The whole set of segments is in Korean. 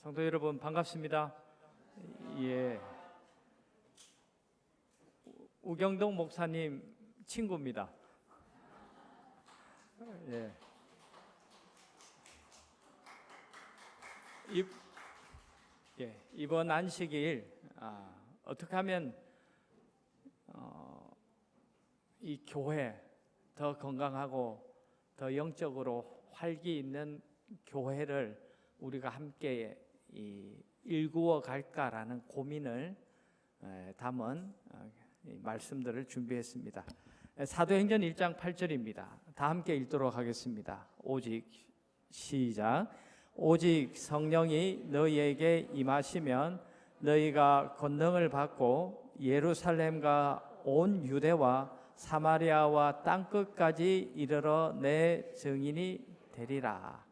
성도 여러분 반갑습니다. 예, 우경동 목사님 친구입니다. 예. 이번 안식일 어떻게 하면 이 교회 더 건강하고 더 영적으로 활기 있는 교회를 우리가 함께 일구어 갈까라는 고민을 담은 말씀들을 준비했습니다. 사도행전 1장 8절입니다. 다 함께 읽도록 하겠습니다. 오직 시작. 오직 성령이 너희에게 임하시면 너희가 권능을 받고 예루살렘과 온 유대와 사마리아와 땅끝까지 이르러 내 증인이 되리라.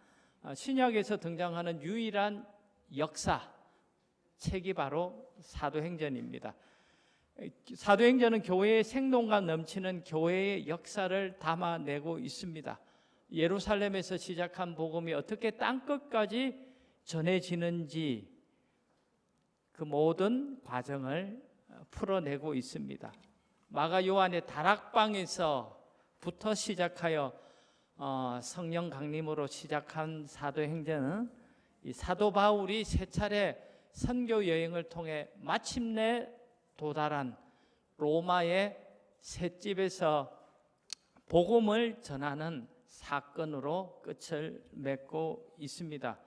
신약에서 등장하는 유일한 역사 책이 바로 사도행전입니다. 사도행전은 교회의 생동과 넘치는 교회의 역사를 담아내고 있습니다. 예루살렘에서 시작한 복음이 어떻게 땅끝까지 전해지는지 그 모든 과정을 풀어내고 있습니다. 마가 요한의 다락방에서부터 시작하여 성령 강림으로 시작한 사도행전은 이 사도 바울이 세 차례 선교 여행을 통해 마침내 도달한 로마의 셋집에서 복음을 전하는 사건으로 끝을 맺고 있습니다.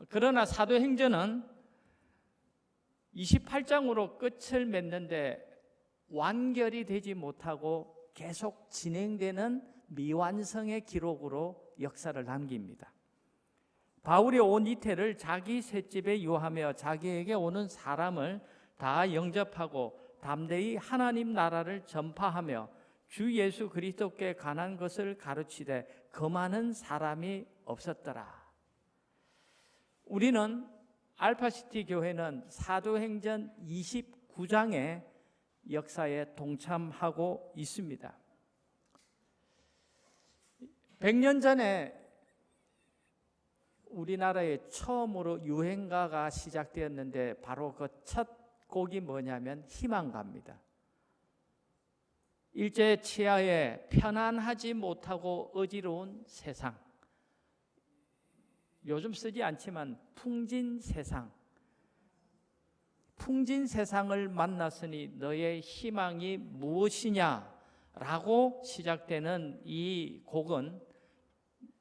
그러나 사도행전은 28장으로 끝을 맺는데 완결이 되지 못하고 계속 진행되는 미완성의 기록으로 역사를 남깁니다. 바울이 온 이태를 자기 셋집에 유하며 자기에게 오는 사람을 다 영접하고 담대히 하나님 나라를 전파하며 주 예수 그리스도께 관한 것을 가르치되 금하는 사람이 없었더라. 우리는 알파시티 교회는 사도행전 29장의 역사에 동참하고 있습니다. 100년 전에 우리나라에 처음으로 유행가가 시작되었는데 바로 그 첫 곡이 뭐냐면 희망가입니다. 일제 치하에 편안하지 못하고 어지러운 세상, 요즘 쓰지 않지만 풍진 세상, 풍진 세상을 만났으니 너의 희망이 무엇이냐라고 시작되는 이 곡은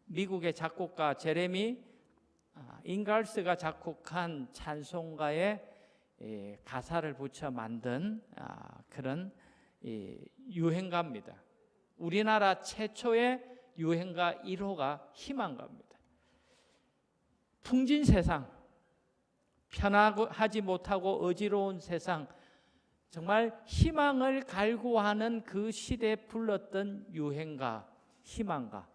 미국의 작곡가 제레미 잉갈스가 작곡한 찬송가에 가사를 붙여 만든 그런 유행가입니다. 우리나라 최초의 유행가 1호가 희망가입니다. 풍진 세상, 편하지 못하고 어지러운 세상, 정말 희망을 갈구하는 그 시대에 불렀던 유행가, 희망가.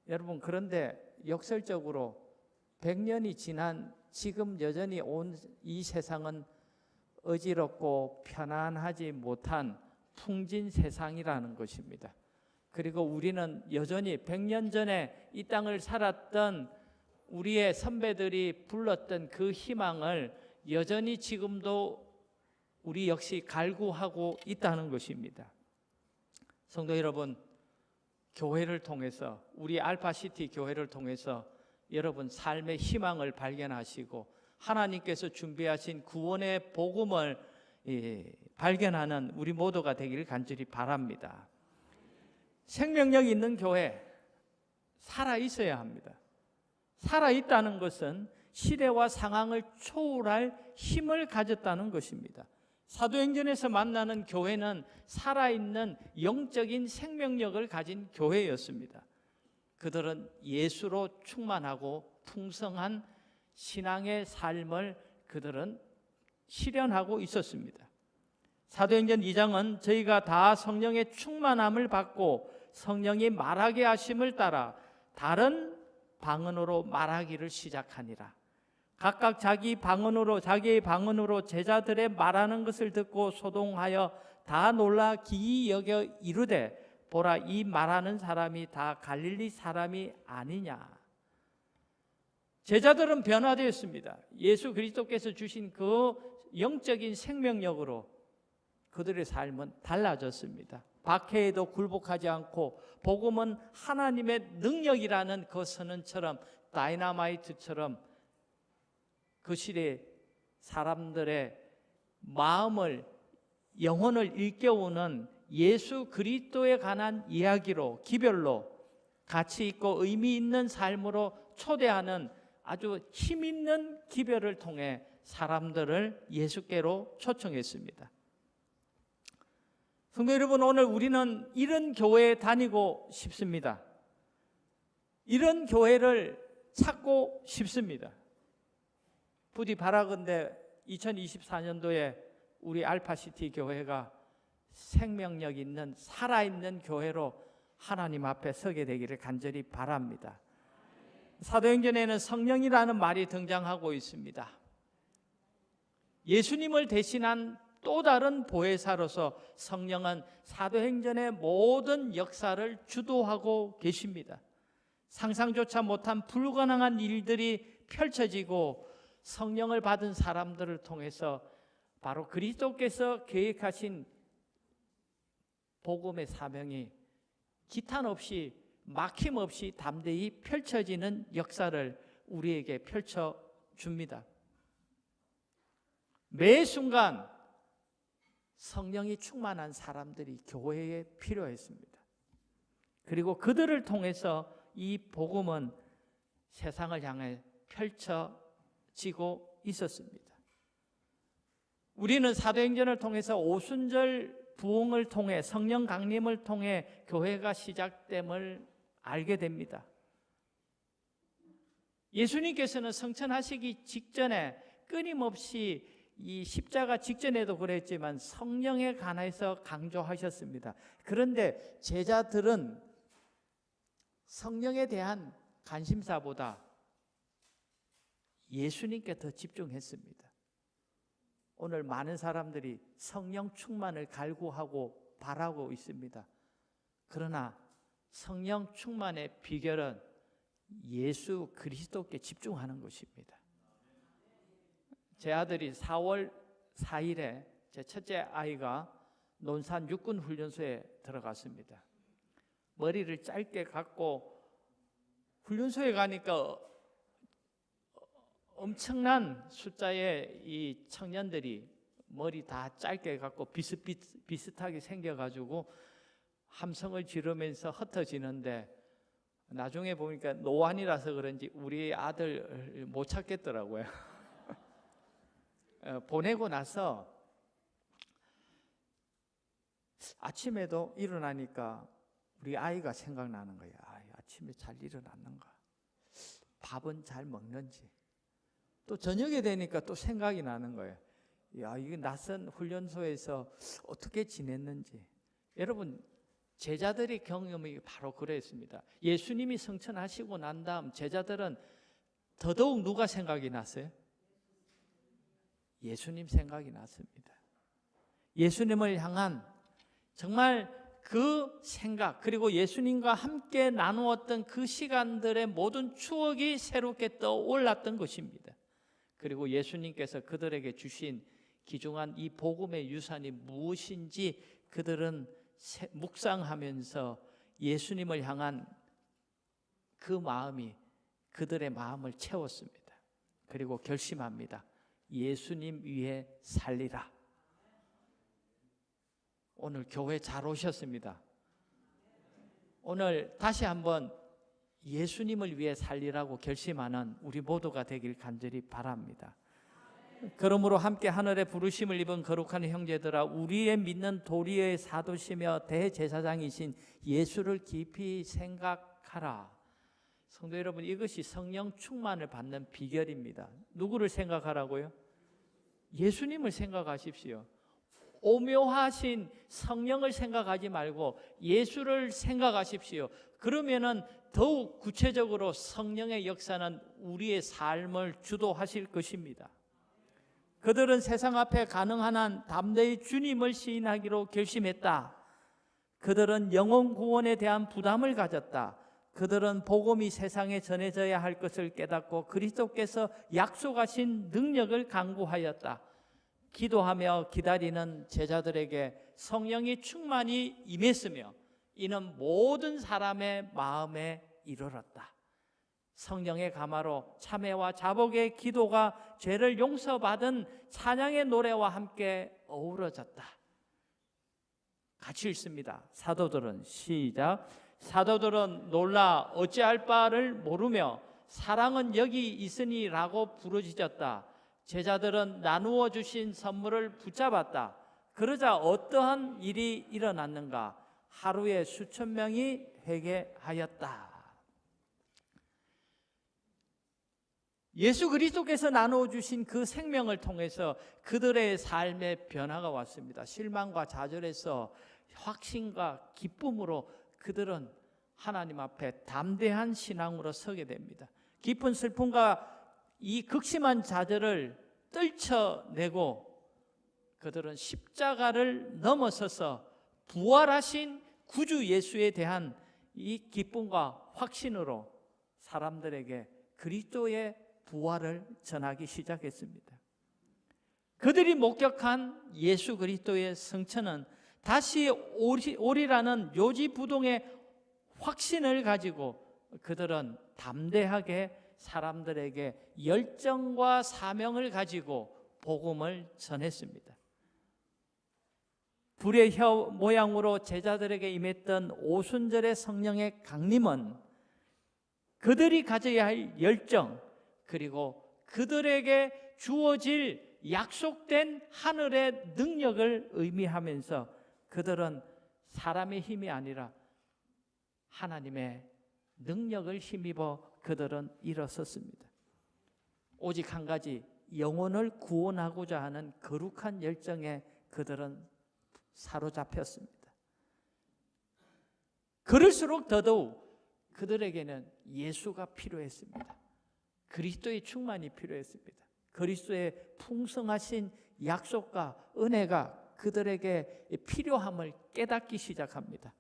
여러분, 그런데 역설적으로 100년이 지난 지금 여전히 온 이 세상은 어지럽고 편안하지 못한 풍진 세상이라는 것입니다. 그리고 우리는 여전히 100년 전에 이 땅을 살았던 우리의 선배들이 불렀던 그 희망을 여전히 지금도 우리 역시 갈구하고 있다는 것입니다. 성도 여러분, 교회를 통해서, 우리 알파시티 교회를 통해서 여러분 삶의 희망을 발견하시고 하나님께서 준비하신 구원의 복음을 발견하는 우리 모두가 되기를 간절히 바랍니다. 생명력 있는 교회, 살아 있어야 합니다. 살아 있다는 것은 시대와 상황을 초월할 힘을 가졌다는 것입니다. 사도행전에서 만나는 교회는 살아있는 영적인 생명력을 가진 교회였습니다. 그들은 예수로 충만하고 풍성한 신앙의 삶을 그들은 실현하고 있었습니다. 사도행전 2장은 저희가 다 성령의 충만함을 받고 성령이 말하게 하심을 따라 다른 방언으로 말하기를 시작하니라. 각각 자기의 방언으로 제자들의 말하는 것을 듣고 소동하여 다 놀라 기이 여겨 이르되 보라, 이 말하는 사람이 다 갈릴리 사람이 아니냐. 제자들은 변화되었습니다. 예수 그리스도께서 주신 그 영적인 생명력으로 그들의 삶은 달라졌습니다. 박해에도 굴복하지 않고 복음은 하나님의 능력이라는 그 선언처럼 다이너마이트처럼 그 시대에 사람들의 마음을 영혼을 일깨우는 예수 그리스도에 관한 이야기로 기별로 가치 있고 의미 있는 삶으로 초대하는 아주 힘 있는 기별을 통해 사람들을 예수께로 초청했습니다. 성도 여러분, 오늘 우리는 이런 교회에 다니고 싶습니다. 이런 교회를 찾고 싶습니다. 부디 바라건대 2024년도에 우리 알파시티 교회가 생명력 있는 살아있는 교회로 하나님 앞에 서게 되기를 간절히 바랍니다. 사도행전에는 성령이라는 말이 등장하고 있습니다. 예수님을 대신한 또 다른 보혜사로서 성령은 사도행전의 모든 역사를 주도하고 계십니다. 상상조차 못한 불가능한 일들이 펼쳐지고 성령을 받은 사람들을 통해서 바로 그리스도께서 계획하신 복음의 사명이 기탄 없이 막힘없이 담대히 펼쳐지는 역사를 우리에게 펼쳐줍니다. 매 순간 성령이 충만한 사람들이 교회에 필요했습니다. 그리고 그들을 통해서 이 복음은 세상을 향해 펼쳐지고 있었습니다. 우리는 사도행전을 통해서 오순절 부흥을 통해 성령 강림을 통해 교회가 시작됨을 알게 됩니다. 예수님께서는 성천하시기 직전에 끊임없이 이 십자가 직전에도 그랬지만 성령에 관해서 강조하셨습니다. 그런데 제자들은 성령에 대한 관심사보다 예수님께 더 집중했습니다. 오늘 많은 사람들이 성령 충만을 갈구하고 바라고 있습니다. 그러나 성령 충만의 비결은 예수 그리스도께 집중하는 것입니다. 제 아들이 4월 4일에 제 첫째 아이가 논산 육군훈련소에 들어갔습니다. 머리를 짧게 갖고 훈련소에 가니까 엄청난 숫자의 이 청년들이 머리 다 짧게 갖고 비슷하게 생겨가지고 함성을 지르면서 흩어지는데 나중에 보니까 노안이라서 그런지 우리 아들 못 찾겠더라고요. 보내고 나서 아침에도 일어나니까 우리 아이가 생각나는 거예요. 아침에 잘 일어났는가? 밥은 잘 먹는지? 또 저녁에 되니까 또 생각이 나는 거예요. 이게 낯선 훈련소에서 어떻게 지냈는지. 여러분, 제자들의 경험이 바로 그랬습니다. 예수님이 성천하시고 난 다음 제자들은 더더욱 누가 생각이 났어요? 예수님 생각이 났습니다. 예수님을 향한 정말 그 생각, 그리고 예수님과 함께 나누었던 그 시간들의 모든 추억이 새롭게 떠올랐던 것입니다. 그리고 예수님께서 그들에게 주신 귀중한 이 복음의 유산이 무엇인지 그들은 묵상하면서 예수님을 향한 그 마음이 그들의 마음을 채웠습니다. 그리고 결심합니다. 예수님 위해 살리라. 오늘 교회 잘 오셨습니다. 오늘 다시 한번 예수님을 위해 살리라고 결심하는 우리 모두가 되길 간절히 바랍니다. 그러므로 함께 하늘의 부르심을 입은 거룩한 형제들아, 우리의 믿는 도리의 사도시며 대제사장이신 예수를 깊이 생각하라. 성도 여러분, 이것이 성령 충만을 받는 비결입니다. 누구를 생각하라고요? 예수님을 생각하십시오. 오묘하신 성령을 생각하지 말고 예수를 생각하십시오. 그러면은 더욱 구체적으로 성령의 역사는 우리의 삶을 주도하실 것입니다. 그들은 세상 앞에 가능한 한 담대히 주님을 시인하기로 결심했다. 그들은 영혼 구원에 대한 부담을 가졌다. 그들은 복음이 세상에 전해져야 할 것을 깨닫고 그리스도께서 약속하신 능력을 간구하였다. 기도하며 기다리는 제자들에게 성령이 충만히 임했으며 이는 모든 사람의 마음에 이르렀다. 성령의 감화로 참회와 자복의 기도가 죄를 용서받은 찬양의 노래와 함께 어우러졌다. 같이 읽습니다. 사도들은 시작. 사도들은 놀라 어찌할 바를 모르며 사랑은 여기 있으니라고 부르짖었다. 제자들은 나누어 주신 선물을 붙잡았다. 그러자 어떠한 일이 일어났는가? 하루에 수천 명이 회개하였다. 예수 그리스도께서 나누어 주신 그 생명을 통해서 그들의 삶의 변화가 왔습니다. 실망과 좌절에서 확신과 기쁨으로 그들은 하나님 앞에 담대한 신앙으로 서게 됩니다. 깊은 슬픔과 이 극심한 좌절을 떨쳐내고 그들은 십자가를 넘어서서 부활하신 구주 예수에 대한 이 기쁨과 확신으로 사람들에게 그리스도의 부활을 전하기 시작했습니다. 그들이 목격한 예수 그리스도의 성천은 다시 오리라는 요지부동의 확신을 가지고 그들은 담대하게 사람들에게 열정과 사명을 가지고 복음을 전했습니다. 불의 혀 모양으로 제자들에게 임했던 오순절의 성령의 강림은 그들이 가져야 할 열정, 그리고 그들에게 주어질 약속된 하늘의 능력을 의미하면서 그들은 사람의 힘이 아니라 하나님의 능력을 힘입어 그들은 일어섰습니다. 오직 한 가지, 영혼을 구원하고자 하는 거룩한 열정에 그들은 사로잡혔습니다. 그럴수록 더더욱 그들에게는 예수가 필요했습니다. 그리스도의 충만이 필요했습니다. 그리스도의 풍성하신 약속과 은혜가 그들에게 필요함을 깨닫기 시작합니다.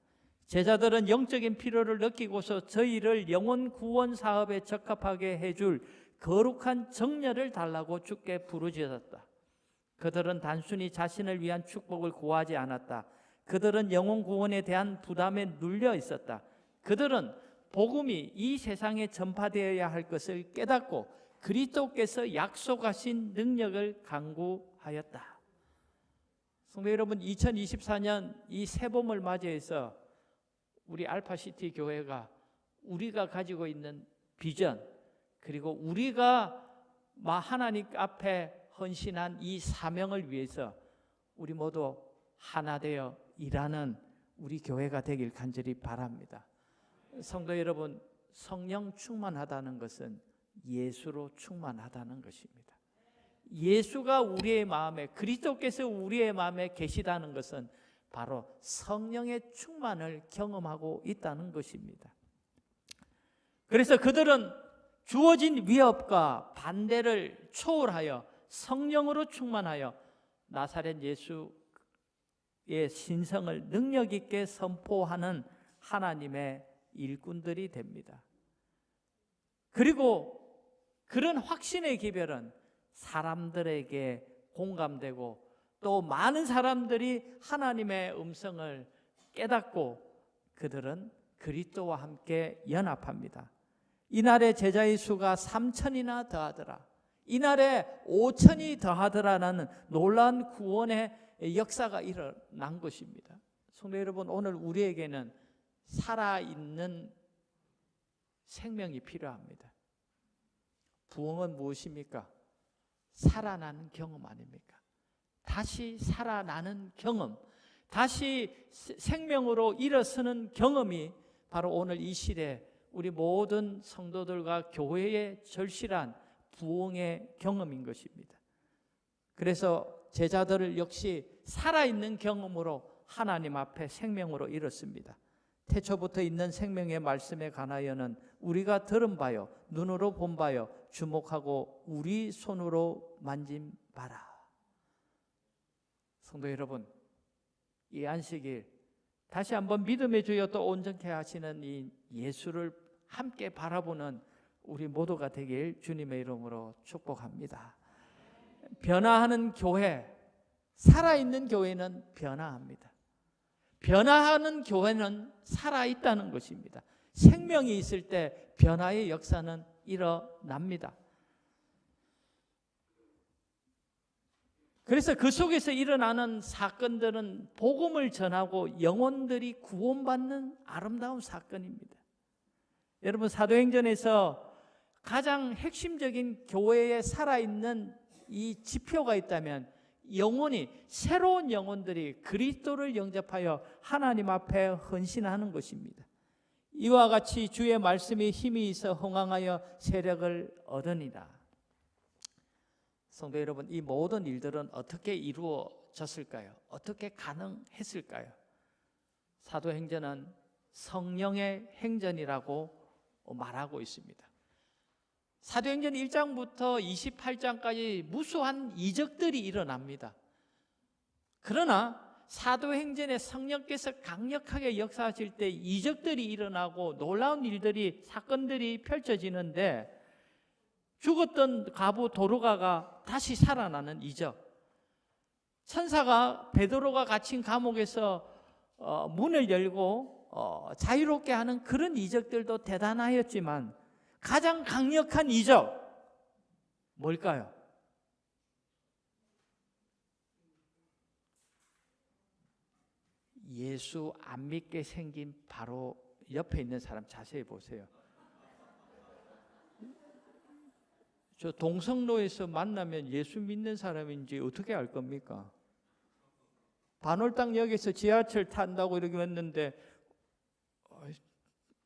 제자들은 영적인 필요를 느끼고서 저희를 영혼 구원 사업에 적합하게 해줄 거룩한 정렬을 달라고 주께 부르짖었다. 그들은 단순히 자신을 위한 축복을 구하지 않았다. 그들은 영혼 구원에 대한 부담에 눌려 있었다. 그들은 복음이 이 세상에 전파되어야 할 것을 깨닫고 그리스도께서 약속하신 능력을 간구하였다. 성도 여러분, 2024년 이 새봄을 맞이해서 우리 알파시티 교회가 우리가 가지고 있는 비전, 그리고 우리가 하나님 앞에 헌신한 이 사명을 위해서 우리 모두 하나 되어 일하는 우리 교회가 되길 간절히 바랍니다. 성도 여러분, 성령 충만하다는 것은 예수로 충만하다는 것입니다. 예수가 우리의 마음에, 그리스도께서 우리의 마음에 계시다는 것은 바로 성령의 충만을 경험하고 있다는 것입니다. 그래서 그들은 주어진 위협과 반대를 초월하여 성령으로 충만하여 나사렛 예수의 신성을 능력 있게 선포하는 하나님의 일꾼들이 됩니다. 그리고 그런 확신의 기별은 사람들에게 공감되고 또 많은 사람들이 하나님의 음성을 깨닫고 그들은 그리스도와 함께 연합합니다. 이날에 제자의 수가 3,000이나 더하더라. 이날에 5,000이 더하더라라는 놀라운 구원의 역사가 일어난 것입니다. 성도 여러분, 오늘 우리에게는 살아있는 생명이 필요합니다. 부흥은 무엇입니까? 살아나는 경험 아닙니까? 다시 살아나는 경험, 다시 생명으로 일어서는 경험이 바로 오늘 이 시대 우리 모든 성도들과 교회의 절실한 부흥의 경험인 것입니다. 그래서 제자들을 역시 살아있는 경험으로 하나님 앞에 생명으로 일었습니다. 태초부터 있는 생명의 말씀에 관하여는 우리가 들은 바요, 눈으로 본 바요, 주목하고 우리 손으로 만진 바라. 성도 여러분, 이 안식일 다시 한번 믿음의 주여 또 온전케 하시는 이 예수를 함께 바라보는 우리 모두가 되길 주님의 이름으로 축복합니다. 변화하는 교회, 살아있는 교회는 변화합니다. 변화하는 교회는 살아있다는 것입니다. 생명이 있을 때 변화의 역사는 일어납니다. 그래서 그 속에서 일어나는 사건들은 복음을 전하고 영혼들이 구원받는 아름다운 사건입니다. 여러분, 사도행전에서 가장 핵심적인 교회에 살아있는 이 지표가 있다면 영혼이, 새로운 영혼들이 그리스도를 영접하여 하나님 앞에 헌신하는 것입니다. 이와 같이 주의 말씀에 힘이 있어 흥왕하여 세력을 얻으니라. 성도 여러분, 이 모든 일들은 어떻게 이루어졌을까요? 어떻게 가능했을까요? 사도행전은 성령의 행전이라고 말하고 있습니다. 사도행전 1장부터 28장까지 무수한 이적들이 일어납니다. 그러나 사도행전에 성령께서 강력하게 역사하실 때 이적들이 일어나고 놀라운 일들이, 사건들이 펼쳐지는데, 죽었던 과부 도로가가 다시 살아나는 이적, 천사가 베드로가 갇힌 감옥에서 문을 열고 자유롭게 하는 그런 이적들도 대단하였지만 가장 강력한 이적 뭘까요? 예수 안 믿게 생긴 바로 옆에 있는 사람 자세히 보세요. 저 동성로에서 만나면 예수 믿는 사람인지 어떻게 알 겁니까? 반월당역에서 지하철 탄다고 이렇게 했는데,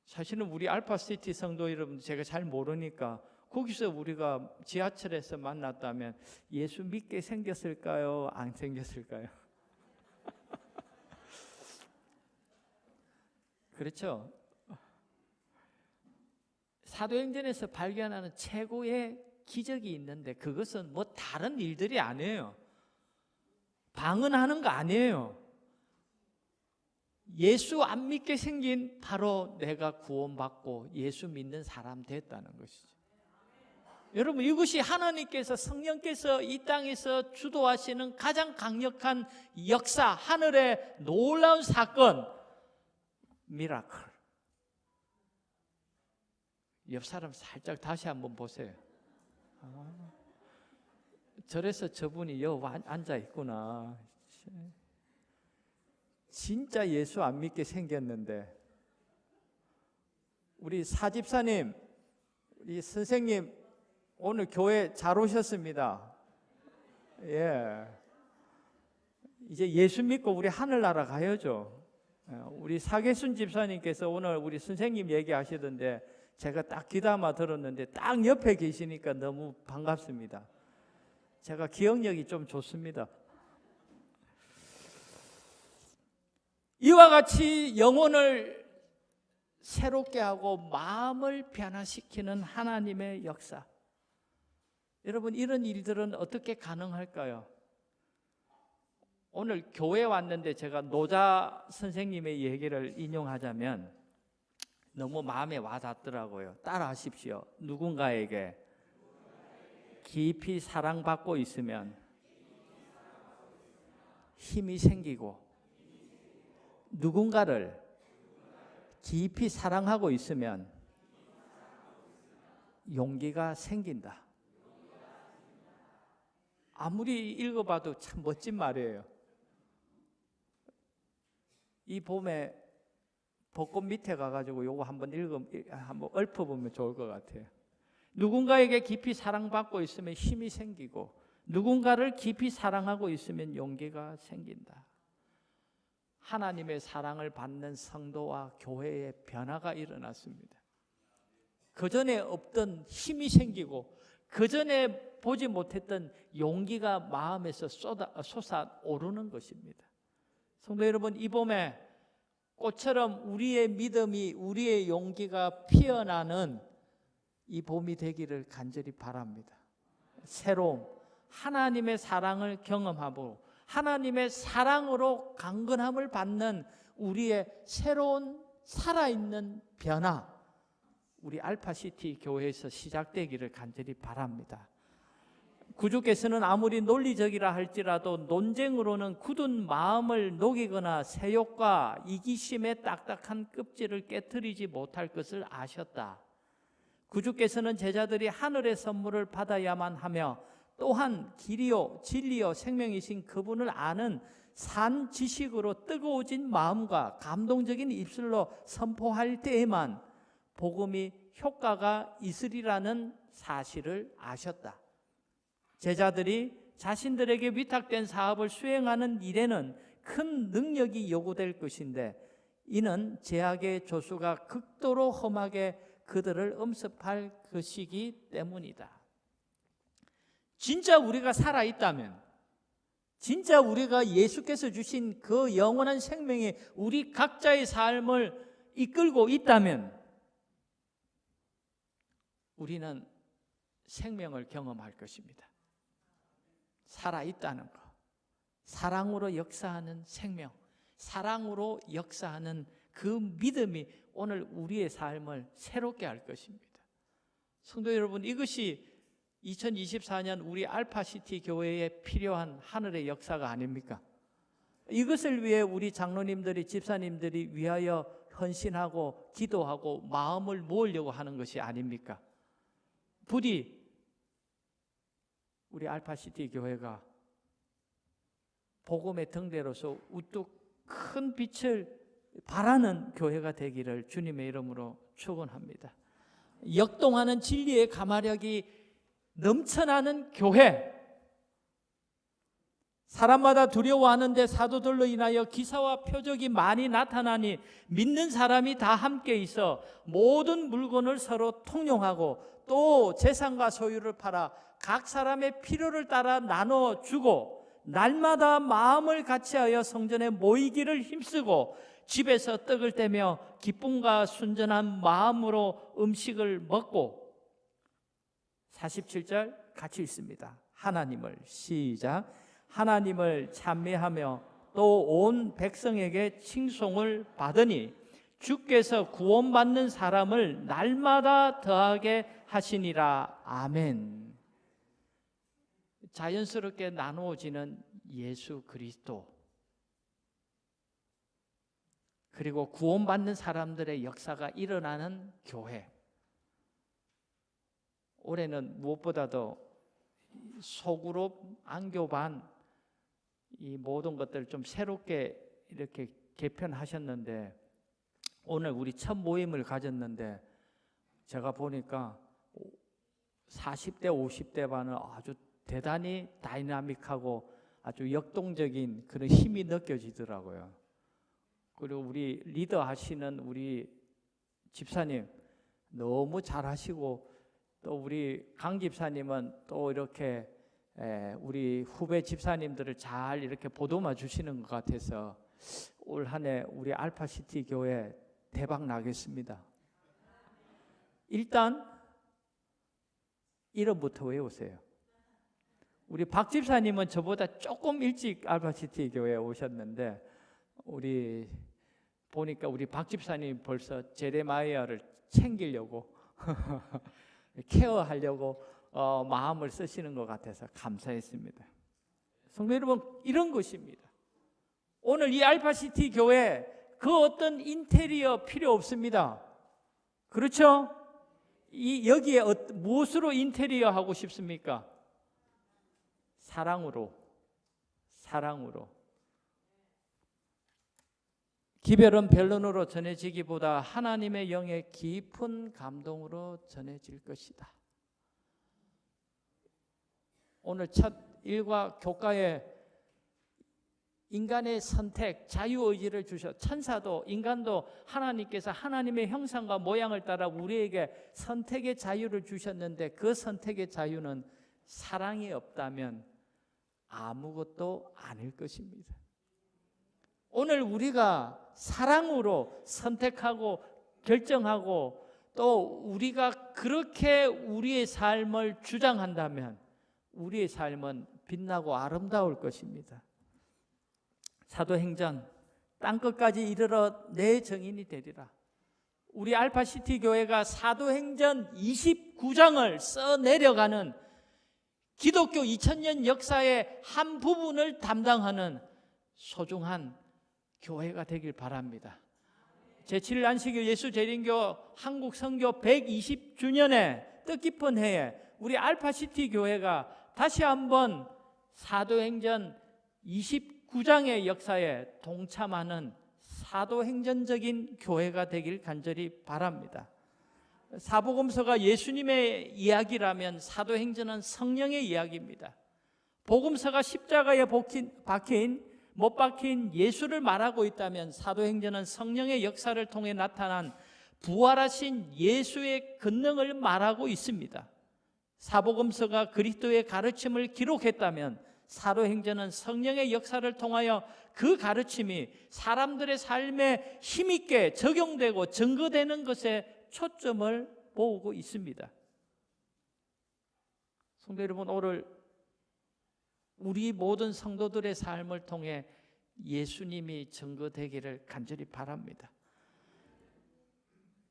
사실은 우리 알파시티 성도 여러분, 제가 잘 모르니까 거기서 우리가 지하철에서 만났다면 예수 믿게 생겼을까요? 안 생겼을까요? 그렇죠? 사도행전에서 발견하는 최고의 기적이 있는데 그것은 뭐 다른 일들이 아니에요. 방언하는 거 아니에요. 예수 안 믿게 생긴 바로 내가 구원받고 예수 믿는 사람 됐다는 것이죠. 여러분, 이것이 하나님께서, 성령께서 이 땅에서 주도하시는 가장 강력한 역사, 하늘의 놀라운 사건, 미라클. 옆 사람 살짝 다시 한번 보세요. 저래서 저분이 여기 앉아 있구나. 진짜 예수 안 믿게 생겼는데, 우리 사집사님, 우리 선생님 오늘 교회 잘 오셨습니다. 예. 이제 예수 믿고 우리 하늘나라 가야죠. 우리 사계순 집사님께서 오늘 우리 선생님 얘기하시던데 제가 딱 귀담아 들었는데 딱 옆에 계시니까 너무 반갑습니다. 제가 기억력이 좀 좋습니다. 이와 같이 영혼을 새롭게 하고 마음을 변화시키는 하나님의 역사. 여러분, 이런 일들은 어떻게 가능할까요? 오늘 교회에 왔는데 제가 노자 선생님의 얘기를 인용하자면 너무 마음에 와닿더라고요. 따라하십시오. 누군가에게 깊이 사랑받고 있으면 힘이 생기고, 누군가를 깊이 사랑하고 있으면 용기가 생긴다. 아무리 읽어봐도 참 멋진 말이에요. 이 봄에 벚꽃 밑에 가가지고 요거 한번 한번 읊어보면 좋을 것 같아요. 누군가에게 깊이 사랑받고 있으면 힘이 생기고, 누군가를 깊이 사랑하고 있으면 용기가 생긴다. 하나님의 사랑을 받는 성도와 교회의 변화가 일어났습니다. 그전에 없던 힘이 생기고, 그전에 보지 못했던 용기가 마음에서 솟아오르는 것입니다. 성도 여러분, 이 봄에 꽃처럼 우리의 믿음이, 우리의 용기가 피어나는 이 봄이 되기를 간절히 바랍니다. 새로움, 하나님의 사랑을 경험하고 하나님의 사랑으로 강건함을 받는 우리의 새로운 살아있는 변화, 우리 알파시티 교회에서 시작되기를 간절히 바랍니다. 구주께서는 아무리 논리적이라 할지라도 논쟁으로는 굳은 마음을 녹이거나 세욕과 이기심의 딱딱한 껍질을 깨트리지 못할 것을 아셨다. 구주께서는 제자들이 하늘의 선물을 받아야만 하며 또한 길이요 진리요 생명이신 그분을 아는 산 지식으로 뜨거워진 마음과 감동적인 입술로 선포할 때에만 복음이 효과가 있으리라는 사실을 아셨다. 제자들이 자신들에게 위탁된 사업을 수행하는 일에는 큰 능력이 요구될 것인데 이는 제약의 조수가 극도로 험하게 그들을 엄습할 것이기 때문이다. 진짜 우리가 살아있다면, 진짜 우리가 예수께서 주신 그 영원한 생명이 우리 각자의 삶을 이끌고 있다면 우리는 생명을 경험할 것입니다. 살아있다는 것, 사랑으로 역사하는 생명, 사랑으로 역사하는 그 믿음이 오늘 우리의 삶을 새롭게 할 것입니다. 성도 여러분, 이것이 2024년 우리 알파시티 교회에 필요한 하늘의 역사가 아닙니까? 이것을 위해 우리 장로님들이, 집사님들이 위하여 헌신하고 기도하고 마음을 모으려고 하는 것이 아닙니까? 부디 우리 알파시티 교회가 복음의 등대로서 우뚝 큰 빛을 발하는 교회가 되기를 주님의 이름으로 축원합니다. 역동하는 진리의 가마력이 넘쳐나는 교회, 사람마다 두려워하는데 사도들로 인하여 기사와 표적이 많이 나타나니 믿는 사람이 다 함께 있어 모든 물건을 서로 통용하고 또 재산과 소유를 팔아 각 사람의 필요를 따라 나눠주고 날마다 마음을 같이하여 성전에 모이기를 힘쓰고 집에서 떡을 떼며 기쁨과 순전한 마음으로 음식을 먹고 47절 같이 읽습니다. 하나님을 시작. 하나님을 찬미하며 또 온 백성에게 칭송을 받으니 주께서 구원받는 사람을 날마다 더하게 하시니라. 아멘. 자연스럽게 나누어지는 예수 그리스도, 그리고 구원받는 사람들의 역사가 일어나는 교회. 올해는 무엇보다도 소그룹, 안교반 이 모든 것들을 좀 새롭게 이렇게 개편하셨는데 오늘 우리 첫 모임을 가졌는데 제가 보니까 40대, 50대 반은 아주 대단히 다이나믹하고 아주 역동적인 그런 힘이 느껴지더라고요. 그리고 우리 리더 하시는 우리 집사님 너무 잘하시고 또 우리 강 집사님은 또 이렇게 우리 후배 집사님들을 잘 이렇게 보듬어 주시는 것 같아서 올 한 해 우리 알파시티 교회 대박 나겠습니다. 일단 이름부터 외우세요. 우리 박 집사님은 저보다 조금 일찍 알파시티 교회에 오셨는데 우리 보니까 우리 박 집사님 벌써 제레마이아를 챙기려고 케어하려고 마음을 쓰시는 것 같아서 감사했습니다. 성도 여러분, 이런 것입니다. 오늘 이 알파시티 교회 그 어떤 인테리어 필요 없습니다. 그렇죠? 여기에 무엇으로 인테리어 하고 싶습니까? 사랑으로. 기별은 변론으로 전해지기보다 하나님의 영의 깊은 감동으로 전해질 것이다. 오늘 첫 일과 교과에 인간의 선택, 자유의지를 주셔. 천사도 인간도 하나님께서 하나님의 형상과 모양을 따라 우리에게 선택의 자유를 주셨는데 그 선택의 자유는 사랑이 없다면 아무것도 아닐 것입니다. 오늘 우리가 사랑으로 선택하고 결정하고 또 우리가 그렇게 우리의 삶을 주장한다면 우리의 삶은 빛나고 아름다울 것입니다. 사도행전 땅끝까지 이르러 내 정인이 되리라. 우리 알파시티 교회가 사도행전 29장을 써내려가는 기독교 2000년 역사의 한 부분을 담당하는 소중한 교회가 되길 바랍니다. 제7일 안식일 예수재림교 한국 선교 120주년의 뜻깊은 해에 우리 알파시티 교회가 다시 한번 사도행전 29장의 역사에 동참하는 사도행전적인 교회가 되길 간절히 바랍니다. 사복음서가 예수님의 이야기라면 사도행전은 성령의 이야기입니다. 복음서가 십자가에 못 박힌 예수를 말하고 있다면 사도행전은 성령의 역사를 통해 나타난 부활하신 예수의 권능을 말하고 있습니다. 사복음서가 그리스도의 가르침을 기록했다면 사도행전은 성령의 역사를 통하여 그 가르침이 사람들의 삶에 힘있게 적용되고 증거되는 것에 초점을 모으고 있습니다. 성도 여러분, 오늘 우리 모든 성도들의 삶을 통해 예수님이 증거되기를 간절히 바랍니다.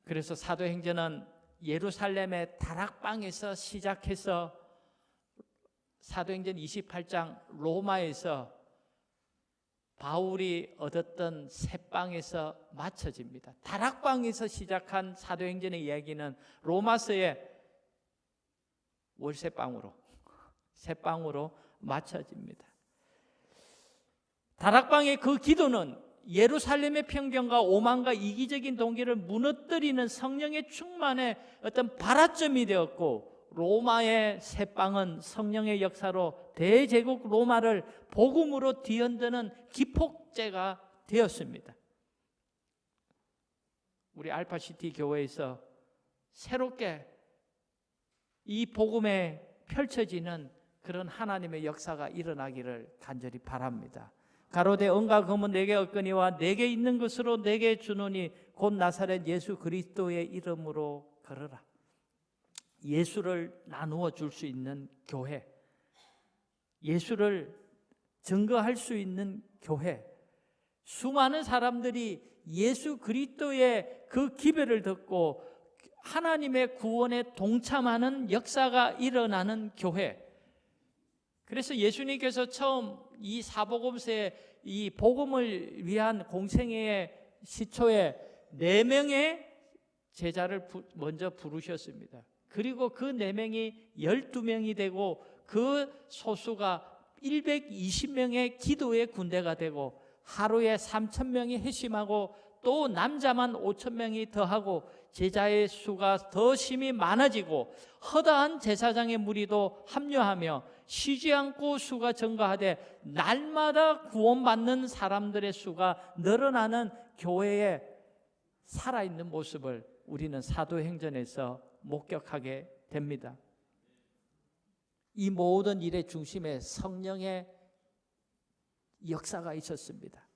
그래서 사도행전은 예루살렘의 다락방에서 시작해서 사도행전 28장 로마에서 바울이 얻었던 새방에서 마쳐집니다. 다락방에서 시작한 사도행전의 이야기는 로마서의 월새방으로, 새방으로 마쳐집니다. 다락방의 그 기도는 예루살렘의 편견과 오만과 이기적인 동기를 무너뜨리는 성령의 충만의 어떤 발화점이 되었고, 로마의 새방은 성령의 역사로 대제국 로마를 복음으로 뒤흔드는 기폭제가 되었습니다. 우리 알파시티 교회에서 새롭게 이 복음에 펼쳐지는 그런 하나님의 역사가 일어나기를 간절히 바랍니다. 가로되 은과 금은 내게 얻거니와 내게 있는 것으로 내게 주노니 곧 나사렛 예수 그리스도의 이름으로 걸어라. 예수를 나누어 줄 수 있는 교회, 예수를 증거할 수 있는 교회, 수많은 사람들이 예수 그리스도의 그 기별을 듣고 하나님의 구원에 동참하는 역사가 일어나는 교회. 그래서 예수님께서 처음 이 사복음서의 이 복음을 위한 공생애의 시초에 4명의 제자를 먼저 부르셨습니다. 그리고 그 4명이 12명이 되고 그 소수가 120명의 기도의 군대가 되고 하루에 3,000명이 회심하고 또 남자만 5,000명이 더하고 제자의 수가 더 심히 많아지고 허다한 제사장의 무리도 합류하며 쉬지 않고 수가 증가하되 날마다 구원받는 사람들의 수가 늘어나는 교회의 살아있는 모습을 우리는 사도행전에서 목격하게 됩니다. 이 모든 일의 중심에 성령의 역사가 있었습니다.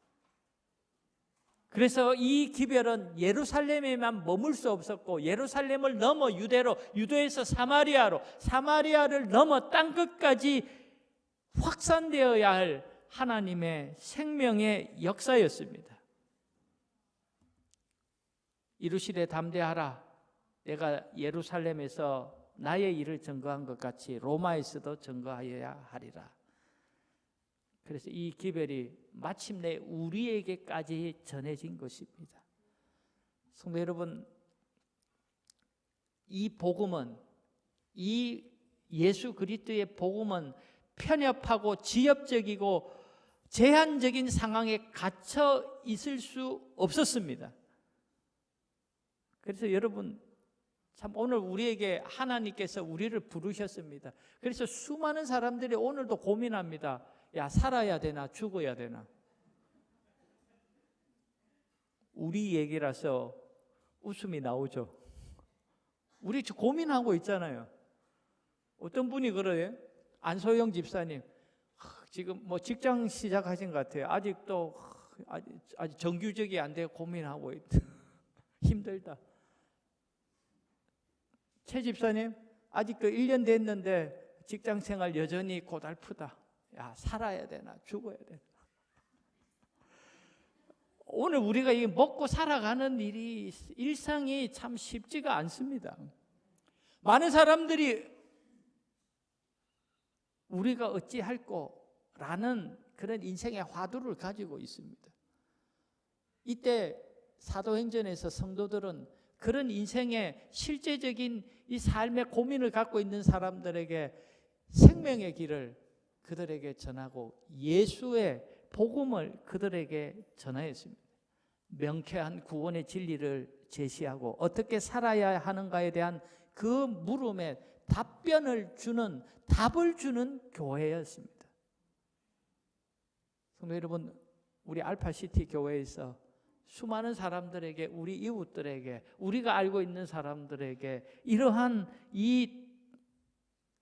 그래서 이 기별은 예루살렘에만 머물 수 없었고 예루살렘을 넘어 유대로, 유대에서 사마리아로, 사마리아를 넘어 땅끝까지 확산되어야 할 하나님의 생명의 역사였습니다. 이르시되 담대하라. 내가 예루살렘에서 나의 일을 증거한 것 같이 로마에서도 증거하여야 하리라. 그래서 이 기별이 마침내 우리에게까지 전해진 것입니다. 성도 여러분, 이 복음은, 이 예수 그리스도의 복음은 편협하고 지엽적이고 제한적인 상황에 갇혀 있을 수 없었습니다. 그래서 여러분, 참 오늘 우리에게 하나님께서 우리를 부르셨습니다. 그래서 수많은 사람들이 오늘도 고민합니다. 야, 살아야 되나 죽어야 되나? 우리 얘기라서 웃음이 나오죠. 우리 고민하고 있잖아요. 어떤 분이 그래요? 안소영 집사님, 지금 뭐 직장 시작하신 것 같아요. 아직도 아직 정규직이 안 되고 고민하고 있다. 힘들다. 최 집사님, 아직도 1년 됐는데 직장 생활 여전히 고달프다. 야, 살아야 되나 죽어야 되나? 오늘 우리가 이 먹고 살아가는 일이 일상이 참 쉽지가 않습니다. 많은 사람들이 우리가 어찌할꼬라는 그런 인생의 화두를 가지고 있습니다. 이때 사도행전에서 성도들은 그런 인생의 실제적인 이 삶의 고민을 갖고 있는 사람들에게 생명의 길을 그들에게 전하고 예수의 복음을 그들에게 전하였습니다. 명쾌한 구원의 진리를 제시하고 어떻게 살아야 하는가에 대한 그 물음에 답을 주는 교회였습니다. 성도 여러분, 우리 알파시티 교회에서 수많은 사람들에게, 우리 이웃들에게, 우리가 알고 있는 사람들에게 이러한 이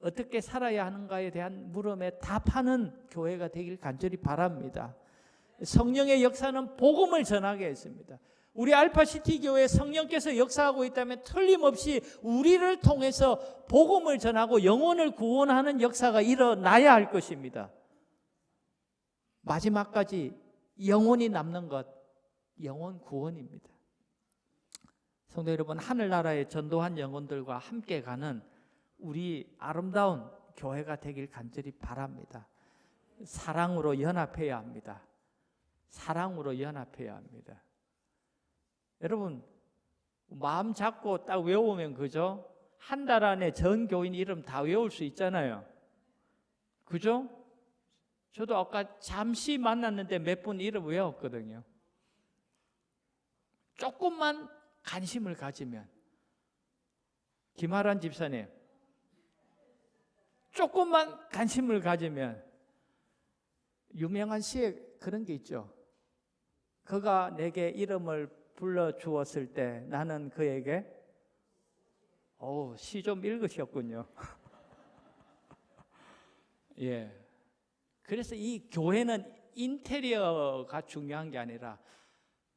어떻게 살아야 하는가에 대한 물음에 답하는 교회가 되길 간절히 바랍니다. 성령의 역사는 복음을 전하게 했습니다. 우리 알파시티 교회 성령께서 역사하고 있다면 틀림없이 우리를 통해서 복음을 전하고 영혼을 구원하는 역사가 일어나야 할 것입니다. 마지막까지 영혼이 남는 것, 영혼 구원입니다. 성도 여러분, 하늘나라의 전도한 영혼들과 함께 가는 우리 아름다운 교회가 되길 간절히 바랍니다. 사랑으로 연합해야 합니다. 사랑으로 연합해야 합니다. 여러분, 마음 잡고 딱 외우면 그죠? 한 달 안에 전 교인 이름 다 외울 수 있잖아요. 그죠? 저도 아까 잠시 만났는데 몇 분 이름 외웠거든요. 조금만 관심을 가지면, 김하란 집사님, 조금만 관심을 가지면, 유명한 시에 그런 게 있죠. 그가 내게 이름을 불러주었을 때 나는 그에게 시 좀 읽으셨군요. 예. 그래서 이 교회는 인테리어가 중요한 게 아니라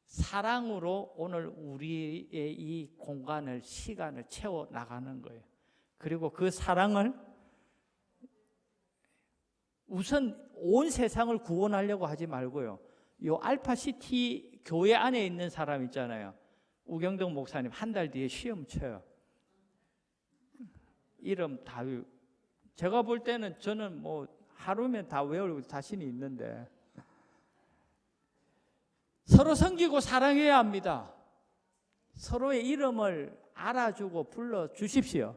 사랑으로 오늘 우리의 이 공간을, 시간을 채워 나가는 거예요. 그리고 그 사랑을 우선 온 세상을 구원하려고 하지 말고요. 요 알파시티 교회 안에 있는 사람 있잖아요. 우경동 목사님 한 달 뒤에 시험 쳐요. 이름 다 제가 볼 때는 저는 뭐 하루면 다 외울 자신이 있는데 서로 섬기고 사랑해야 합니다. 서로의 이름을 알아주고 불러주십시오.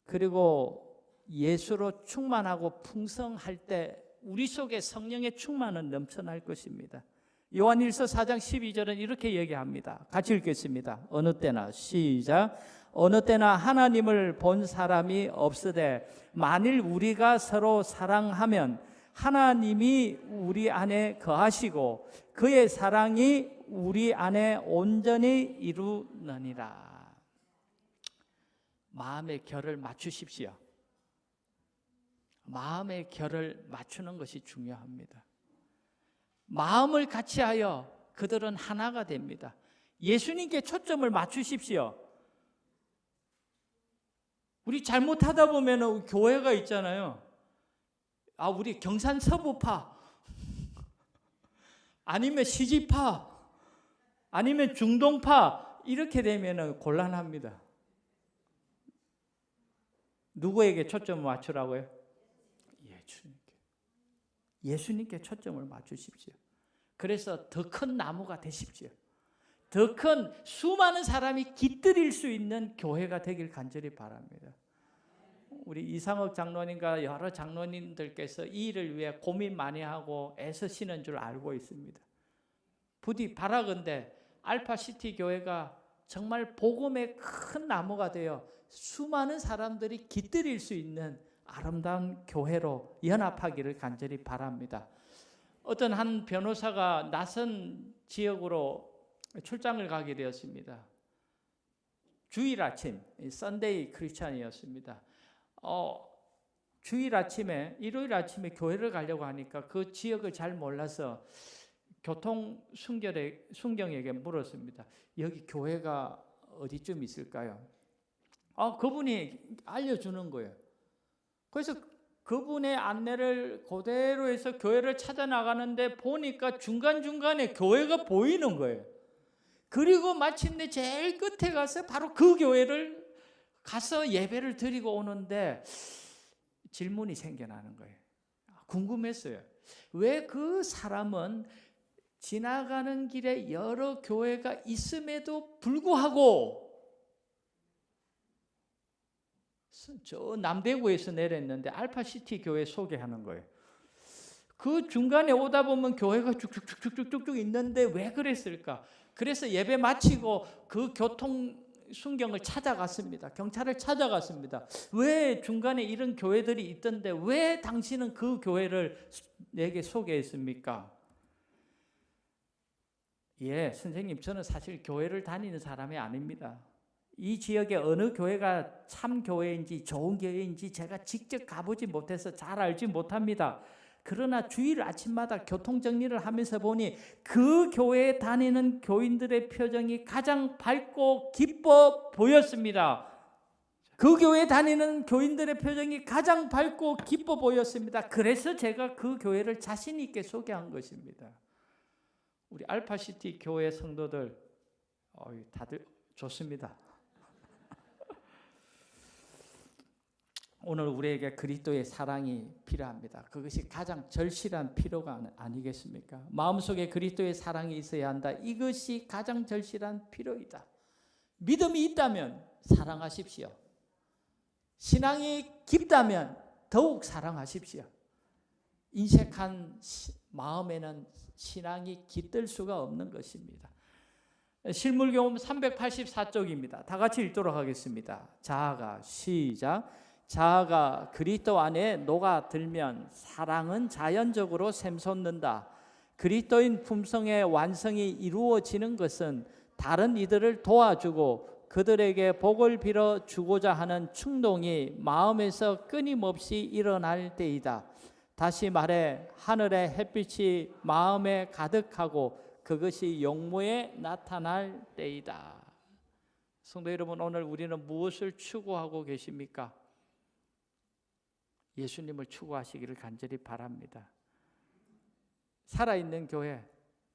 그리고 예수로 충만하고 풍성할 때 우리 속에 성령의 충만은 넘쳐날 것입니다. 요한일서 4장 12절은 이렇게 얘기합니다. 같이 읽겠습니다. 어느 때나, 시작. 어느 때나 하나님을 본 사람이 없으되 만일 우리가 서로 사랑하면 하나님이 우리 안에 거하시고 그의 사랑이 우리 안에 온전히 이루느니라. 마음의 결을 맞추십시오. 마음의 결을 맞추는 것이 중요합니다. 마음을 같이하여 그들은 하나가 됩니다. 예수님께 초점을 맞추십시오. 우리 잘못하다 보면 교회가 있잖아요. 우리 경산 서부파, 아니면 시지파, 아니면 중동파, 이렇게 되면 곤란합니다. 누구에게 초점을 맞추라고요? 예수님께 초점을 맞추십시오. 그래서 더 큰 나무가 되십시오. 더 큰 수많은 사람이 깃들일 수 있는 교회가 되길 간절히 바랍니다. 우리 이상혁 장로님과 여러 장로님들께서 이 일을 위해 고민 많이 하고 애쓰시는 줄 알고 있습니다. 부디 바라건대 알파시티 교회가 정말 복음의 큰 나무가 되어 수많은 사람들이 깃들일 수 있는 아름다운 교회로 연합하기를 간절히 바랍니다. 어떤 한 변호사가 낯선 지역으로 출장을 가게 되었습니다. 주일 아침, 썬데이 크리스찬이었습니다. 주일 아침에, 일요일 아침에 교회를 가려고 하니까 그 지역을 잘 몰라서 교통 순경에게 물었습니다. 여기 교회가 어디쯤 있을까요? 그분이 알려주는 거예요. 그래서 그분의 안내를 그대로 해서 교회를 찾아 나가는데 보니까 중간중간에 교회가 보이는 거예요. 그리고 마침내 제일 끝에 가서 바로 그 교회를 가서 예배를 드리고 오는데 질문이 생겨나는 거예요. 궁금했어요. 왜 그 사람은 지나가는 길에 여러 교회가 있음에도 불구하고 저 남대구에서 내렸는데 알파시티 교회 소개하는 거예요. 그 중간에 오다 보면 교회가 쭉쭉쭉쭉쭉 있는데 왜 그랬을까? 그래서 예배 마치고 그 교통 순경을 찾아갔습니다. 경찰을 찾아갔습니다. 왜 중간에 이런 교회들이 있던데 왜 당신은 그 교회를 내게 소개했습니까? 예, 선생님, 저는 사실 교회를 다니는 사람이 아닙니다. 이 지역에 어느 교회가 참 교회인지 좋은 교회인지 제가 직접 가보지 못해서 잘 알지 못합니다. 그러나 주일 아침마다 교통정리를 하면서 보니 그 교회에 다니는 교인들의 표정이 가장 밝고 기뻐 보였습니다. 그 교회에 다니는 교인들의 표정이 가장 밝고 기뻐 보였습니다. 그래서 제가 그 교회를 자신 있게 소개한 것입니다. 우리 알파시티 교회 성도들 다들 좋습니다. 오늘 우리에게 그리스도의 사랑이 필요합니다. 그것이 가장 절실한 필요가 아니겠습니까? 마음속에 그리스도의 사랑이 있어야 한다. 이것이 가장 절실한 필요이다. 믿음이 있다면 사랑하십시오. 신앙이 깊다면 더욱 사랑하십시오. 인색한 마음에는 신앙이 깃들 수가 없는 것입니다. 실물교음 384쪽입니다. 다 같이 읽도록 하겠습니다. 자아가 시작. 자아가 그리스도 안에 녹아들면 사랑은 자연적으로 샘솟는다. 그리스도인 품성의 완성이 이루어지는 것은 다른 이들을 도와주고 그들에게 복을 빌어 주고자 하는 충동이 마음에서 끊임없이 일어날 때이다. 다시 말해 하늘의 햇빛이 마음에 가득하고 그것이 용모에 나타날 때이다. 성도 여러분, 오늘 우리는 무엇을 추구하고 계십니까? 예수님을 추구하시기를 간절히 바랍니다. 살아있는 교회,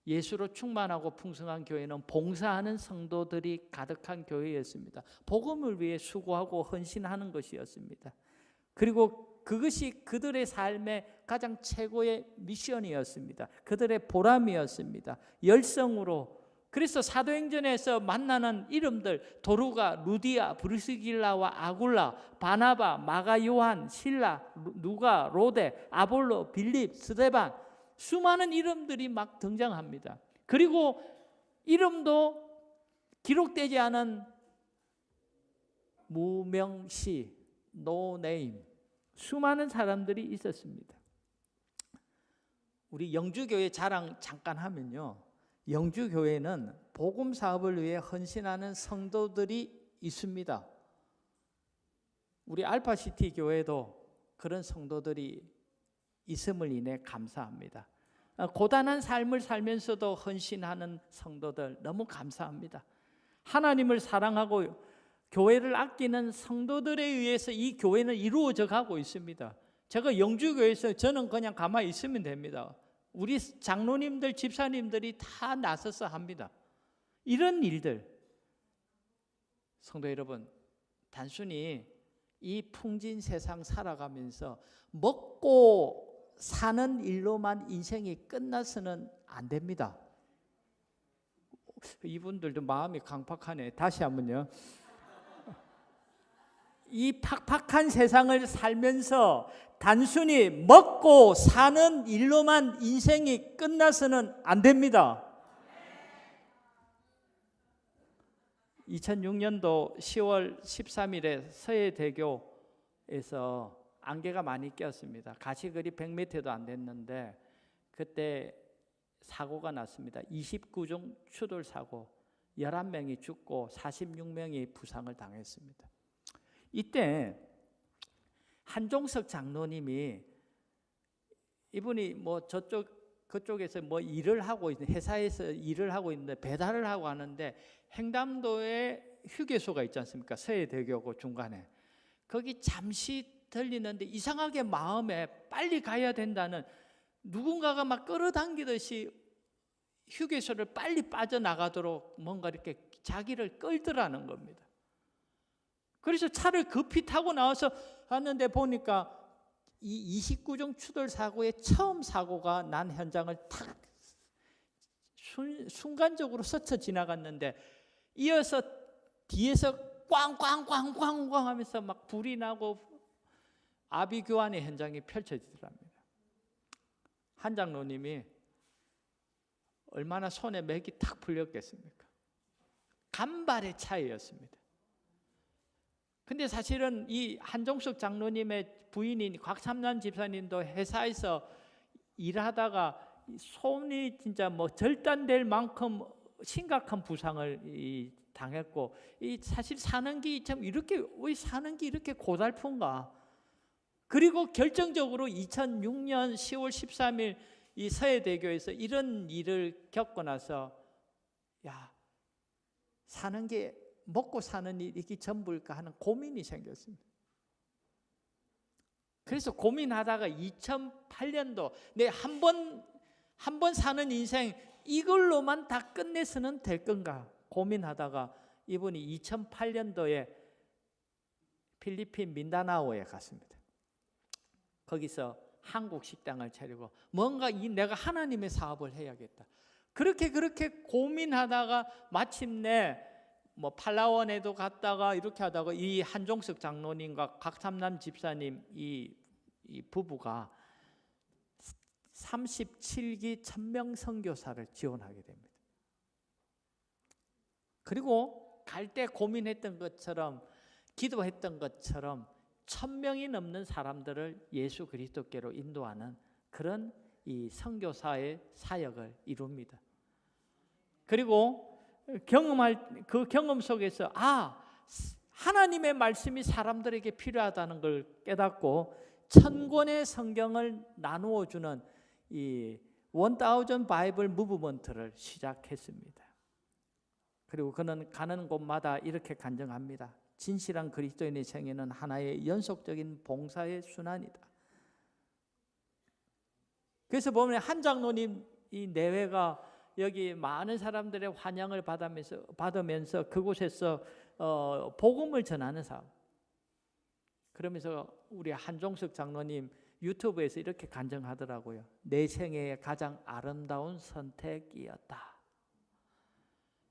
예수로 충만하고 풍성한 교회는 봉사하는 성도들이 가득한 교회였습니다. 복음을 위해 수고하고 헌신하는 것이었습니다. 그리고 그것이 그들의 삶의 가장 최고의 미션이었습니다. 그들의 보람이었습니다. 열성으로. 그래서 사도행전에서 만나는 이름들 도루가, 루디아, 브리스길라와 아굴라, 바나바, 마가, 요한, 실라, 누가, 로데, 아볼로, 빌립, 스데반 수많은 이름들이 막 등장합니다. 그리고 이름도 기록되지 않은 무명시, 노네임 수많은 사람들이 있었습니다. 우리 영주교회 자랑 잠깐 하면요, 영주교회는 복음 사업을 위해 헌신하는 성도들이 있습니다. 우리 알파시티 교회도 그런 성도들이 있음을 인해 감사합니다. 고단한 삶을 살면서도 헌신하는 성도들 너무 감사합니다. 하나님을 사랑하고 교회를 아끼는 성도들에 의해서 이 교회는 이루어져 가고 있습니다. 제가 영주교회에서 저는 그냥 가만히 있으면 됩니다. 우리 장로님들, 집사님들이 다 나서서 합니다. 이런 일들, 성도 여러분, 단순히 이 풍진 세상 살아가면서 먹고 사는 일로만 인생이 끝나서는 안 됩니다. 이분들도 마음이 강팍하네. 다시 한번요. 이 팍팍한 세상을 살면서 단순히 먹고 사는 일로만 인생이 끝나서는 안 됩니다. 2006년도 10월 13일에 서해대교에서 안개가 많이 꼈습니다. 가시거리 100m도 안 됐는데 그때 사고가 났습니다. 29종 추돌 사고, 11명이 죽고 46명이 부상을 당했습니다. 이때 한종석 장로님이, 이분이 뭐 그쪽에서 뭐 일을 하고 있는, 회사에서 일을 하고 있는데 배달을 하고 하는데 횡담도에 휴게소가 있지 않습니까? 서해대교고 중간에 거기 잠시 들리는데 이상하게 마음에 빨리 가야 된다는, 누군가가 막 끌어당기듯이 휴게소를 빨리 빠져나가도록 뭔가 이렇게 자기를 끌더라는 겁니다. 그래서 차를 급히 타고 나와서 갔는데 보니까 이 29종 추돌 사고의 처음 사고가 난 현장을 탁 순간적으로 스쳐 지나갔는데, 이어서 뒤에서 꽝꽝꽝꽝꽝 하면서 막 불이 나고 아비규환의 현장이 펼쳐지더랍니다. 한 장로님이 얼마나 손에 맥이 탁 풀렸겠습니까? 간발의 차이였습니다. 근데 사실은 이 한종석 장로님의 부인인 곽삼란 집사님도 회사에서 일하다가 손이 진짜 뭐 절단될 만큼 심각한 부상을 당했고, 이 사실 사는 게 참 이렇게, 왜 사는 게 이렇게 고달픈가? 그리고 결정적으로 2006년 10월 13일 이 서해대교에서 이런 일을 겪고 나서, 야, 사는 게 먹고 사는 일이 이게 전부일까 하는 고민이 생겼습니다. 그래서 고민하다가 2008년도 내 한 번 사는 인생 이걸로만 다 끝내서는 될 건가 고민하다가 이분이 2008년도에 필리핀 민다나오에 갔습니다. 거기서 한국 식당을 차리고 뭔가 내가 하나님의 사업을 해야겠다. 그렇게 고민하다가 마침내 뭐 팔라원에도 갔다가 이렇게 하다가 이 한종석 장로님과 곽삼남 집사님 이 부부가 37기 천명 선교사를 지원하게 됩니다. 그리고 갈 때 고민했던 것처럼 기도했던 것처럼 1000명이 넘는 사람들을 예수 그리스도께로 인도하는 그런 이 선교사의 사역을 이룹니다. 그리고 그 경험 속에서 하나님의 말씀이 사람들에게 필요하다는 걸 깨닫고 1000권의 성경을 나누어 주는 이 1000 바이블 무브먼트를 시작했습니다. 그리고 그는 가는 곳마다 이렇게 간증합니다. 진실한 그리스도인의 생애는 하나의 연속적인 봉사의 순환이다. 그래서 보면 한 장로님 이 내외가 여기 많은 사람들의 환영을 받으면서 그곳에서 복음을 전하는 삶. 그러면서 우리 한종석 장로님 유튜브에서 이렇게 간증하더라고요. 내 생애의 가장 아름다운 선택이었다.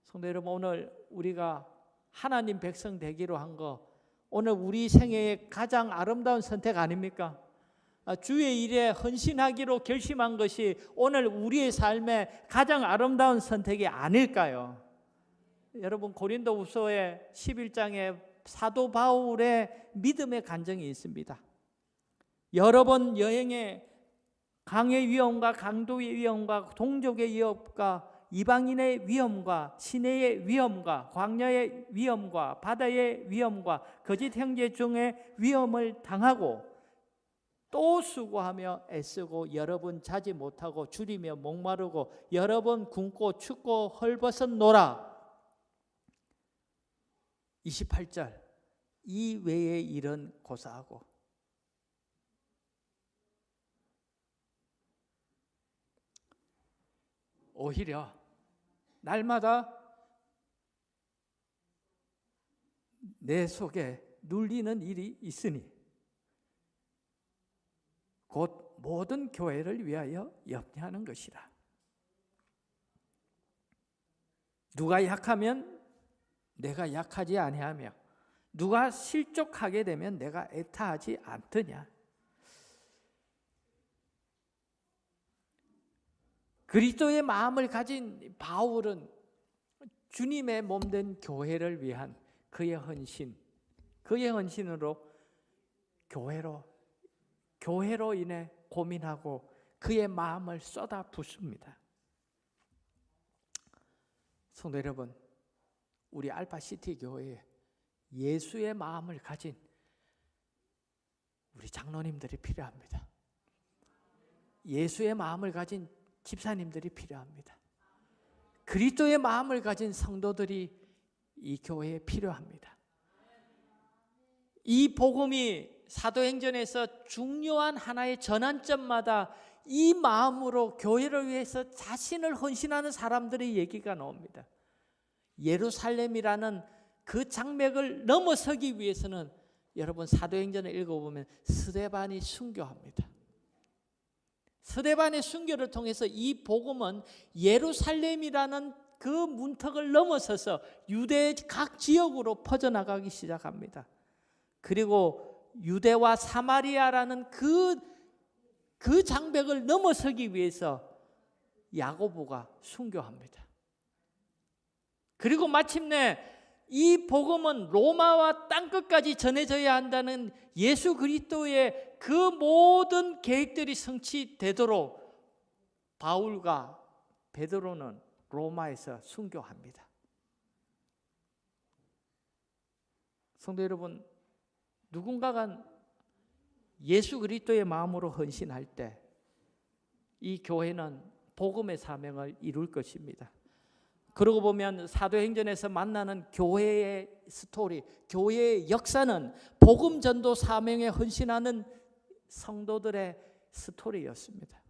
성도 여러분, 오늘 우리가 하나님 백성 되기로 한 거, 오늘 우리 생애의 가장 아름다운 선택 아닙니까? 주의 일에 헌신하기로 결심한 것이 오늘 우리의 삶의 가장 아름다운 선택이 아닐까요? 여러분, 고린도후서의 11장에 사도 바울의 믿음의 간증이 있습니다. 여러 번 여행에 강의 위험과 강도의 위험과 동족의 위협과 이방인의 위험과 시내의 위험과 광야의 위험과 바다의 위험과 거짓 형제 중에 위험을 당하고 또 수고하며 애쓰고 여러 번 자지 못하고 줄이며 목마르고 여러 번 굶고 춥고 헐벗었노라. 28절 이 외의 일은 고사하고 오히려 날마다 내 속에 눌리는 일이 있으니 곧 모든 교회를 위하여 염려하는 것이라. 누가 약하면 내가 약하지 아니하며 누가 실족하게 되면 내가 애타하지 않더냐. 그리스도의 마음을 가진 바울은 주님의 몸된 교회를 위한 그의 헌신으로 교회로 인해 고민하고 그의 마음을 쏟아 붓습니다. 성도 여러분, 우리 알파시티 교회에 예수의 마음을 가진 우리 장로님들이 필요합니다. 예수의 마음을 가진 집사님들이 필요합니다. 그리스도의 마음을 가진 성도들이 이 교회에 필요합니다. 이 복음이 사도행전에서 중요한 하나의 전환점마다 이 마음으로 교회를 위해서 자신을 헌신하는 사람들의 얘기가 나옵니다. 예루살렘이라는 그 장맥을 넘어서기 위해서는 여러분 사도행전을 읽어보면 스데반이 순교합니다. 스데반의 순교를 통해서 이 복음은 예루살렘이라는 그 문턱을 넘어서서 유대의 각 지역으로 퍼져나가기 시작합니다. 그리고 유대와 사마리아라는 그 장벽을 넘어서기 위해서 야고보가 순교합니다. 그리고 마침내 이 복음은 로마와 땅끝까지 전해져야 한다는 예수 그리스도의 그 모든 계획들이 성취되도록 바울과 베드로는 로마에서 순교합니다. 성도 여러분, 누군가가 예수 그리스도의 마음으로 헌신할 때 이 교회는 복음의 사명을 이룰 것입니다. 그러고 보면 사도행전에서 만나는 교회의 스토리, 교회의 역사는 복음 전도 사명에 헌신하는 성도들의 스토리였습니다.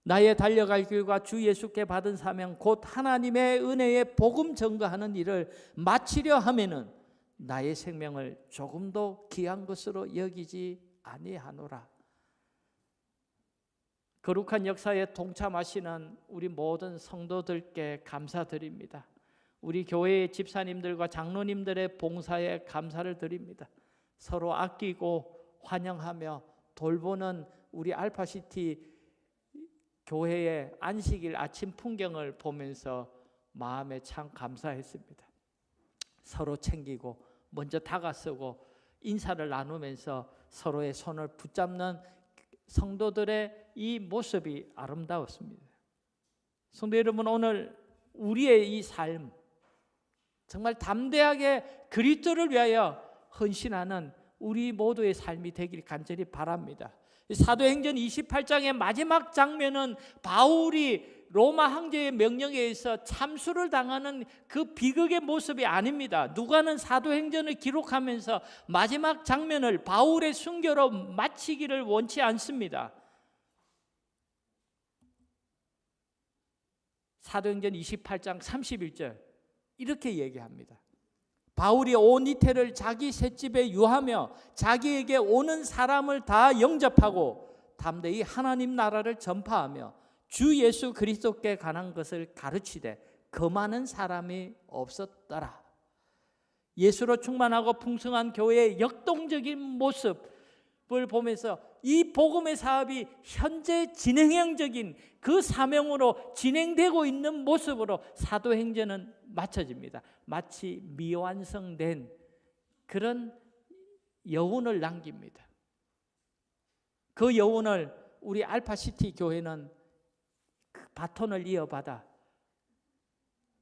나의 달려갈 길과 주 예수께 받은 사명 곧 하나님의 은혜의 복음 전가하는 일을 마치려 하면은 나의 생명을 조금도 귀한 것으로 여기지 아니하노라. 거룩한 역사에 동참하시는 우리 모든 성도들께 감사드립니다. 우리 교회의 집사님들과 장로님들의 봉사에 감사를 드립니다. 서로 아끼고 환영하며 돌보는 우리 알파시티 교회의 안식일 아침 풍경을 보면서 마음에 참 감사했습니다. 서로 챙기고 먼저 다가서고 인사를 나누면서 서로의 손을 붙잡는 성도들의 이 모습이 아름다웠습니다. 성도 여러분, 오늘 우리의 이 삶 정말 담대하게 그리스도를 위하여 헌신하는 우리 모두의 삶이 되길 간절히 바랍니다. 사도행전 28장의 마지막 장면은 바울이 로마 황제의 명령에 의해서 참수를 당하는 그 비극의 모습이 아닙니다. 누가는 사도행전을 기록하면서 마지막 장면을 바울의 순교로 마치기를 원치 않습니다. 사도행전 28장 31절 이렇게 얘기합니다. 바울이 온 이태를 자기 셋집에 유하며 자기에게 오는 사람을 다 영접하고 담대히 하나님 나라를 전파하며 주 예수 그리스도께 관한 것을 가르치되 거만한 사람이 없었더라. 예수로 충만하고 풍성한 교회의 역동적인 모습을 보면서 이 복음의 사업이 현재 진행형적인 그 사명으로 진행되고 있는 모습으로 사도행전은 마쳐집니다. 마치 미완성된 그런 여운을 남깁니다. 그 여운을 우리 알파시티 교회는 그 바톤을 이어받아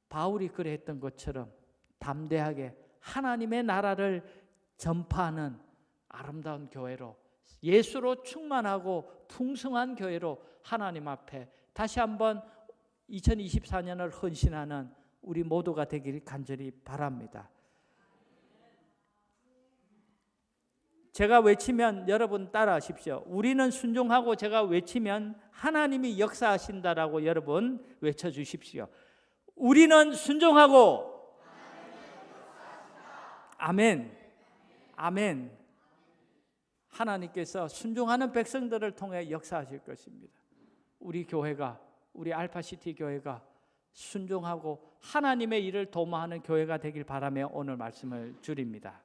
바울이 그랬던 것처럼 담대하게 하나님의 나라를 전파하는 아름다운 교회로, 예수로 충만하고 풍성한 교회로 하나님 앞에 다시 한번 2024년을 헌신하는 우리 모두가 되기를 간절히 바랍니다. 제가 외치면 여러분 따라하십시오. 우리는 순종하고 제가 외치면 하나님이 역사하신다라고 여러분 외쳐주십시오. 우리는 순종하고 아멘, 아멘. 하나님께서 순종하는 백성들을 통해 역사하실 것입니다. 우리 교회가, 우리 알파시티 교회가 순종하고 하나님의 일을 도모하는 교회가 되길 바라며 오늘 말씀을 줄입니다.